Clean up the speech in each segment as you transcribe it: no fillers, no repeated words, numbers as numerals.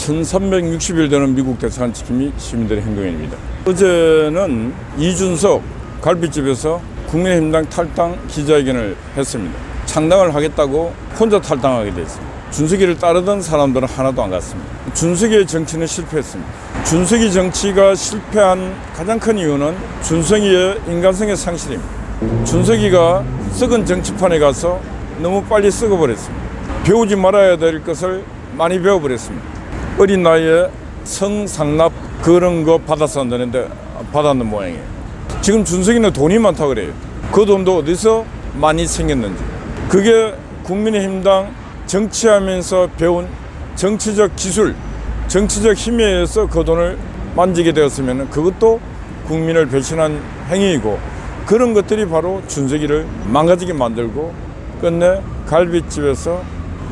1360일 되는 미국 대사관 지킴이 시민들의 행동입니다. 어제는 이준석 갈비집에서 국민의힘당 탈당 기자회견을 했습니다. 창당을 하겠다고 혼자 탈당하게 됐습니다. 준석이를 따르던 사람들은 하나도 안 갔습니다. 준석이의 정치는 실패했습니다. 준석이 정치가 실패한 가장 큰 이유는 준석이의 인간성의 상실입니다. 준석이가 썩은 정치판에 가서 너무 빨리 썩어버렸습니다. 배우지 말아야 될 것을 많이 배워버렸습니다. 어린 나이에 성상납 그런 거 받아서 한다는데 받았는 모양이에요. 지금 준석이는 돈이 많다고 그래요. 그 돈도 어디서 많이 생겼는지. 그게 국민의힘당 정치하면서 배운 정치적 기술, 정치적 힘에 의해서 그 돈을 만지게 되었으면 그것도 국민을 배신한 행위이고, 그런 것들이 바로 준석이를 망가지게 만들고 끝내 갈비집에서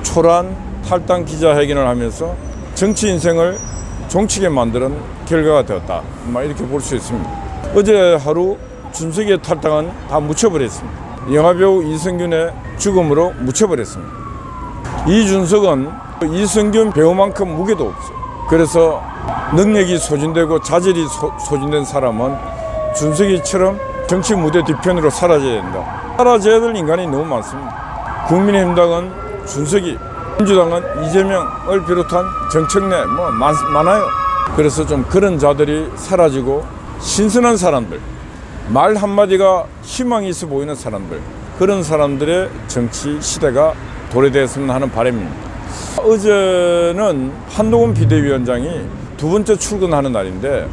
초라한 탈당 기자회견을 하면서 정치 인생을 종치게 만드는 결과가 되었다, 이렇게 볼 수 있습니다. 어제 하루 준석이의 탈당은 다 묻혀버렸습니다. 영화배우 이승균의 죽음으로 묻혀버렸습니다. 이준석은 이승균 배우만큼 무게도 없어요. 그래서 능력이 소진되고 자질이 소진된 사람은 준석이처럼 정치 무대 뒤편으로 사라져야 된다. 사라져야 될 인간이 너무 많습니다. 국민의힘당은 준석이, 민주당은 이재명을 비롯한 정청래 많아요. 그래서 좀 그런 자들이 사라지고 신선한 사람들, 말 한마디가 희망이 있어 보이는 사람들, 그런 사람들의 정치 시대가 도래되었으면 하는 바람입니다. 어제는 한동훈 비대위원장이 두 번째 출근하는 날인데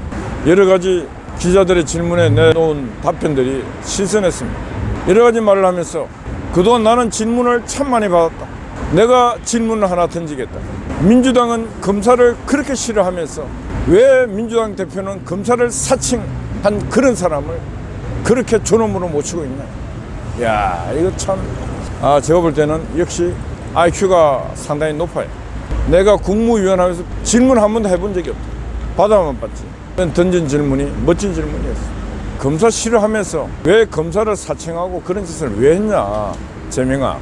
여러 가지 기자들의 질문에 내놓은 답변들이 신선했습니다. 여러 가지 말을 하면서 그동안 나는 질문을 참 많이 받았다. 내가 질문을 하나 던지겠다. 민주당은 검사를 그렇게 싫어하면서 왜 민주당 대표는 검사를 사칭한 그런 사람을 그렇게 존엄으로 모시고 있나. 야, 이거 참, 제가 볼 때는 역시 IQ가 상당히 높아요. 내가 국무위원 하면서 질문 한 번도 해본 적이 없다. 받아만 봤지. 던진 질문이 멋진 질문이었어. 검사 싫어하면서 왜 검사를 사칭하고 그런 짓을 왜 했냐. 재명아,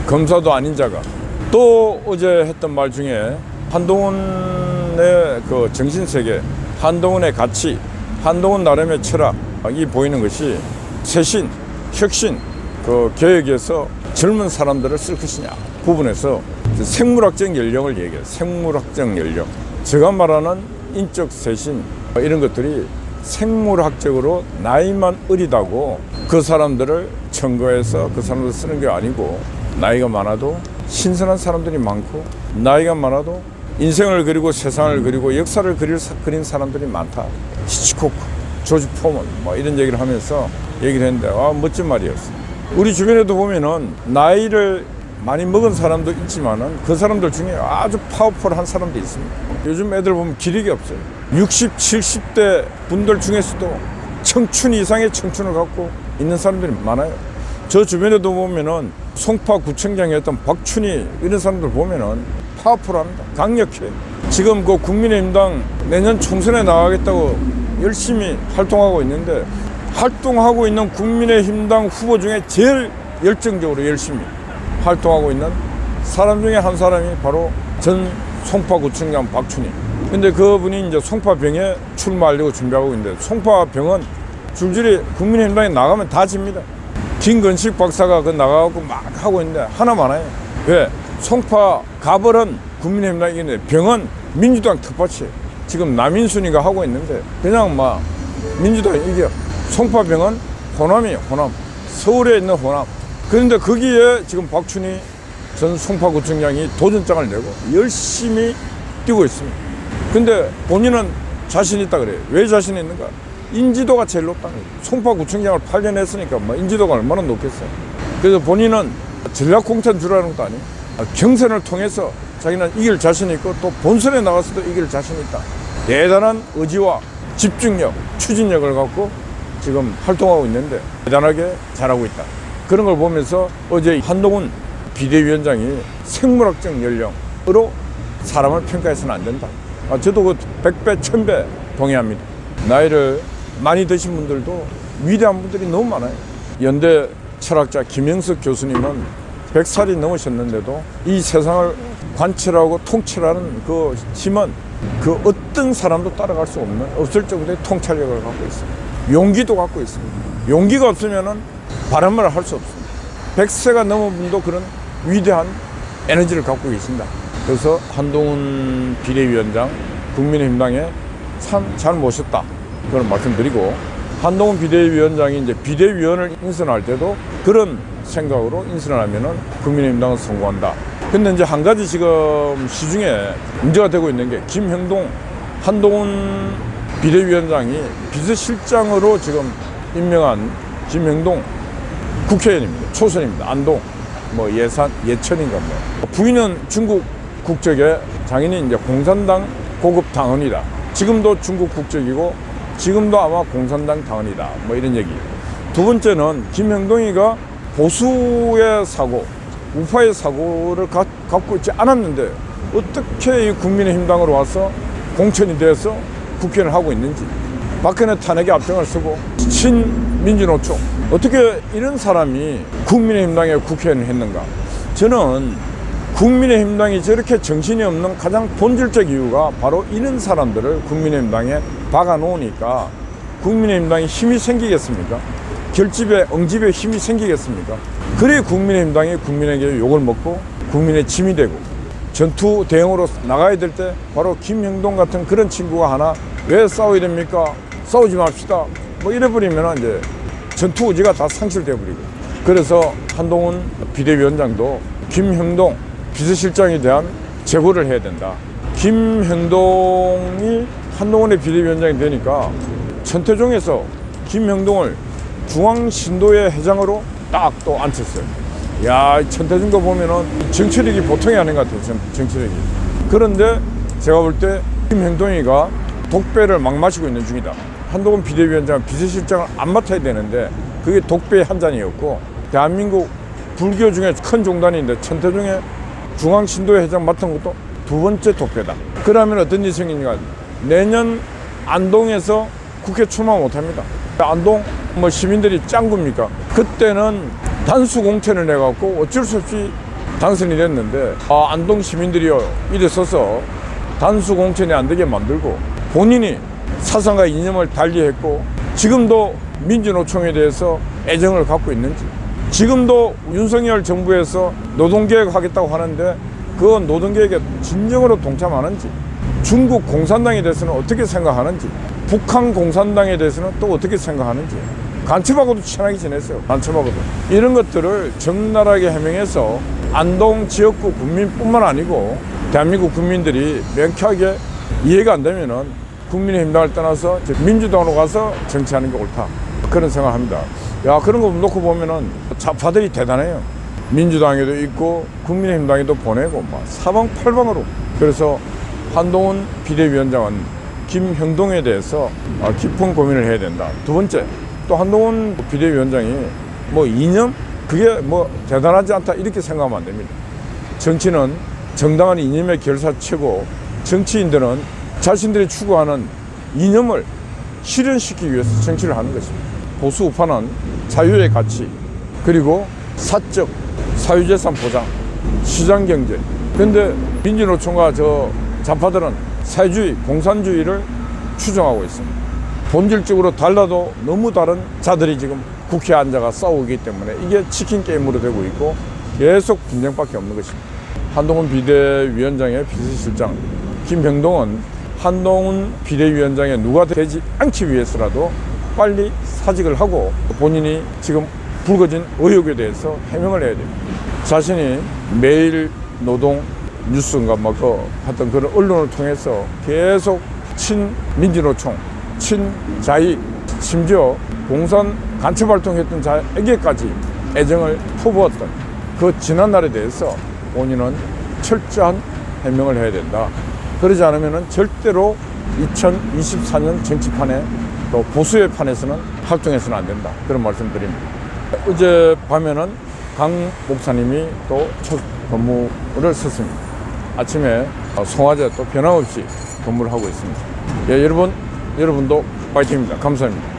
검사도 아닌 자가. 또 어제 했던 말 중에 한동훈의 그 정신세계, 한동훈의 가치, 한동훈 나름의 철학이 보이는 것이 쇄신, 혁신, 그 개혁에서 젊은 사람들을 쓸 것이냐 부분에서 생물학적 연령을 얘기해요. 생물학적 연령. 제가 말하는 인적 쇄신 이런 것들이 생물학적으로 나이만 어리다고 그 사람들을 청구해서 그 사람들 쓰는 게 아니고, 나이가 많아도 신선한 사람들이 많고 나이가 많아도 인생을 그리고 세상을 그리고 역사를 그린 사람들이 많다. 히치코크, 조지 포먼 이런 얘기를 하면서 얘기를 했는데 멋진 말이었어. 우리 주변에도 보면은 나이를 많이 먹은 사람도 있지만은 그 사람들 중에 아주 파워풀한 사람도 있습니다. 요즘 애들 보면 기력이 없어요. 60, 70대 분들 중에서도 청춘 이상의 청춘을 갖고 있는 사람들이 많아요. 저 주변에도 보면은 송파 구청장이었던 박춘희 이런 사람들 보면은 파워풀합니다. 강력해. 지금 그 국민의힘당 내년 총선에 나가겠다고 열심히 활동하고 있는데, 활동하고 있는 국민의힘당 후보 중에 제일 열정적으로 열심히 활동하고 있는 사람 중에 한 사람이 바로 전 송파구청장 박춘희. 근데 그분이 이제 송파병에 출마하려고 준비하고 있는데, 송파병은 줄줄이 국민의힘당에 나가면 다 집니다. 김건식 박사가 그 나가고 막 하고 있는데 하나 많아요. 왜? 송파 가벌은 국민의힘당이 이기는데 병은 민주당 텃밭이에요. 지금 남인순이가 하고 있는데 그냥 민주당이 이겨. 송파병은 호남이에요. 호남. 서울에 있는 호남. 그런데 거기에 지금 박춘희 전 송파구청장이 도전장을 내고 열심히 뛰고 있습니다. 근데 본인은 자신 있다 그래요. 왜 자신 있는가? 인지도가 제일 높다는 거예요. 송파구청장을 8년 했으니까 인지도가 얼마나 높겠어요. 그래서 본인은 전략공천 주라는 것도 아니에요. 경선을 통해서 자기는 이길 자신 있고 또 본선에 나가서도 이길 자신 있다. 대단한 의지와 집중력, 추진력을 갖고 지금 활동하고 있는데 대단하게 잘하고 있다. 그런 걸 보면서 어제 한동훈 비대위원장이 생물학적 연령으로 사람을 평가해서는 안 된다. 저도 그 100배, 1000배 동의합니다. 나이를 많이 드신 분들도 위대한 분들이 너무 많아요. 연대 철학자 김영석 교수님은 100살이 넘으셨는데도 이 세상을 관철하고 통치라는 그 힘은 그 어떤 사람도 따라갈 수 없는 없을 정도의 통찰력을 갖고 있습니다. 용기도 갖고 있습니다. 용기가 없으면은 바람을 할 수 없습니다. 100세가 넘은 분도 그런 위대한 에너지를 갖고 계신다. 그래서 한동훈 비대위원장 국민의힘당에 참 잘 모셨다. 그런 말씀드리고, 한동훈 비대위원장이 이제 비대위원을 인선할 때도 그런 생각으로 인선을 하면은 국민의힘당은 성공한다. 근데 이제 한 가지 지금 시중에 문제가 되고 있는 게 김형동 한동훈 비대위원장이 비서실장으로 지금 임명한 김형동 국회의원입니다. 초선입니다. 안동 예천인가 부인은 중국 국적의 장인이 이제 공산당 고급 당원이다. 지금도 중국 국적이고 지금도 아마 공산당 당원이다. 이런 얘기. 두 번째는 김형동이가 보수의 사고, 우파의 사고를 갖고 있지 않았는데 어떻게 이 국민의힘당으로 와서 공천이 돼서 국회의원을 하고 있는지, 박근혜 탄핵에 앞장을 서고 친민주노총, 어떻게 이런 사람이 국민의힘당에 국회의원을 했는가. 저는 국민의힘당이 저렇게 정신이 없는 가장 본질적 이유가 바로 이런 사람들을 국민의힘당에 박아놓으니까 국민의힘당에 힘이 생기겠습니까? 결집에 응집에 힘이 생기겠습니까? 그래 국민의힘당이 국민에게 욕을 먹고 국민의 짐이 되고 전투 대응으로 나가야 될 때 바로 김형동 같은 그런 친구가 하나 왜 싸워야 됩니까? 싸우지 맙시다. 이래버리면 이제 전투 의지가 다 상실돼 버리고. 그래서 한동훈 비대위원장도 김형동 비서실장에 대한 제고를 해야 된다. 김형동이 한동훈의 비대위원장이 되니까 천태종에서 김형동을 중앙신도회 회장으로 딱 또 앉혔어요. 야, 천태종도 보면은 정치력이 보통이 아닌 것 같아요. 정치력이. 그런데 제가 볼 때 김형동이가 독배를 막 마시고 있는 중이다. 한동훈 비대위원장은 비서실장을 안 맡아야 되는데 그게 독배의 한 잔이었고, 대한민국 불교 중에 큰 종단인데 천태종의 중앙신도회 회장 맡은 것도 두 번째 독배다. 그러면 어떤 일이 생기니까 내년 안동에서 국회 출마 못합니다. 안동 시민들이 짱구입니까? 그때는 단수 공천을 해갖고 어쩔 수 없이 당선이 됐는데, 안동 시민들이요 일어서서 단수 공천이 안 되게 만들고 본인이 사상과 이념을 달리했고, 지금도 민주노총에 대해서 애정을 갖고 있는지, 지금도 윤석열 정부에서 노동개혁 하겠다고 하는데 그 노동개혁에 진정으로 동참하는지, 중국 공산당에 대해서는 어떻게 생각하는지, 북한 공산당에 대해서는 또 어떻게 생각하는지, 간첩하고도 친하게 지냈어요. 간첩하고도. 이런 것들을 적나라하게 해명해서 안동 지역구 국민뿐만 아니고 대한민국 국민들이 명쾌하게 이해가 안 되면은 국민의힘당을 떠나서 민주당으로 가서 정치하는 게 옳다. 그런 생각합니다. 야, 그런 거 놓고 보면은 좌파들이 대단해요. 민주당에도 있고 국민의힘당에도 보내고 사방팔방으로. 그래서 한동훈 비대위원장은 김형동에 대해서 깊은 고민을 해야 된다. 두 번째, 또 한동훈 비대위원장이 이념? 그게 대단하지 않다 이렇게 생각하면 안 됩니다. 정치는 정당한 이념의 결사체고, 정치인들은 자신들이 추구하는 이념을 실현시키기 위해서 정치를 하는 것입니다. 보수 우파는 자유의 가치, 그리고 사적, 사유재산 보장, 시장경제. 그런데 민주노총과 좌파들은 사회주의, 공산주의를 추종하고 있습니다. 본질적으로 달라도 너무 다른 자들이 지금 국회에 앉아가 싸우기 때문에 이게 치킨 게임으로 되고 있고 계속 분쟁밖에 없는 것입니다. 한동훈 비대위원장의 비서실장 김형동은 한동훈 비대위원장의 누가 되지 않기 위해서라도 빨리 사직을 하고 본인이 지금 불거진 의혹에 대해서 해명을 해야 됩니다. 자신이 매일 노동 뉴스인가 하여튼 그런 언론을 통해서 계속 친민주노총, 친자익, 심지어 공산 간첩활동했던 자에게까지 애정을 퍼부었던 그 지난날에 대해서 본인은 철저한 해명을 해야 된다. 그러지 않으면 절대로 2024년 정치판에 또 보수의 판에서는 활동해서는 안 된다. 그런 말씀드립니다. 어젯밤에는 강 목사님이 또 첫 건물을 섰습니다. 아침에 송화제 또 변함없이 근무를 하고 있습니다. 예, 여러분도 파이팅입니다. 감사합니다.